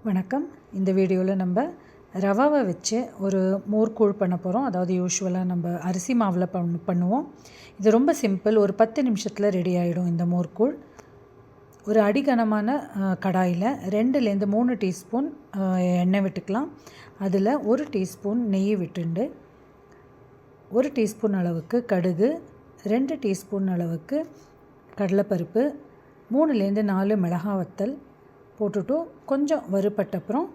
வணக்கம். இந்த வீடியோவில் நம்ம ரவாவை வச்சு ஒரு மோர்கூழ் பண்ண போகிறோம். அதாவது யூஸ்வலாக நம்ம அரிசி மாவில் பண்ணுவோம். இது ரொம்ப சிம்பிள். ஒரு 10 நிமிஷத்தில் ரெடி ஆகிடும் இந்த மோர்கூழ். ஒரு அடிகனமான கடாயில் 2லேருந்து 3 டீஸ்பூன் எண்ணெய் விட்டுக்கலாம். அதில் 1 டீஸ்பூன் நெய் விட்டுண்டு 1 டீஸ்பூன் அளவுக்கு கடுகு, 2 டீஸ்பூன் அளவுக்கு கடலைப்பருப்பு, 3லேருந்து 4 மிளகாய் வத்தல் போட்டுட்டு கொஞ்சம் வறுபட்டப்புறம்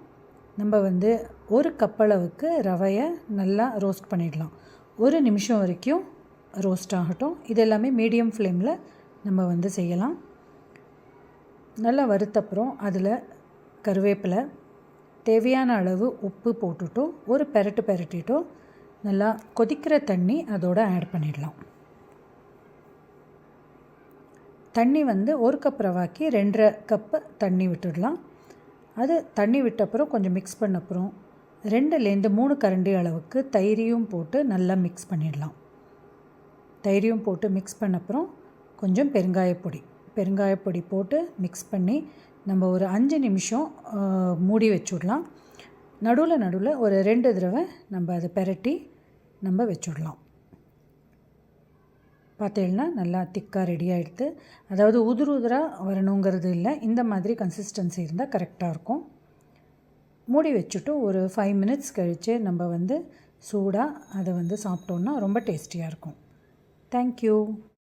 நம்ம 1 கப் அளவுக்கு ரவையை நல்லா ரோஸ்ட் பண்ணிடலாம். 1 நிமிஷம் வரைக்கும் ரோஸ்ட் ஆகட்டும். இது எல்லாமே மீடியம் ஃப்ளேமில் நம்ம செய்யலாம். நல்லா வறுத்தப்புறம் அதில் கருவேப்பிலை, தேவையான அளவு உப்பு போட்டுட்டு ஒரு பெரட்டிட்டு நல்லா கொதிக்கிற தண்ணி அதோடு ஆட் பண்ணிடலாம். தண்ணி 1 கப் ரவாக்கி 2.5 கப்பு தண்ணி விட்டுடலாம். அது தண்ணி விட்டப்புறம் கொஞ்சம் மிக்ஸ் பண்ண அப்புறம் 2லேருந்து 3 கரண்டி அளவுக்கு தயிரையும் போட்டு நல்லா மிக்ஸ் பண்ணிடலாம். தயிரையும் போட்டு மிக்ஸ் பண்ண அப்புறம் கொஞ்சம் பெருங்காயப்பொடி போட்டு மிக்ஸ் பண்ணி நம்ம ஒரு 5 நிமிஷம் மூடி வச்சுடலாம். நடுவில் ஒரு 2 தடவை நம்ம அதை பெரட்டி நம்ம வச்சுடலாம். பார்த்தீங்கன்னா நல்லா திக்காக ரெடி ஆகிடுது. அதாவது உதிராக வரணுங்கிறது இல்லை, இந்த மாதிரி கன்சிஸ்டன்சி இருந்தால் கரெக்டாக இருக்கும். மூடி வச்சுட்டு ஒரு 5 மினிட்ஸ் கழித்து நம்ம சூடாக அதை சாப்பிட்டோன்னா ரொம்ப டேஸ்டியாக இருக்கும். தேங்க்யூ.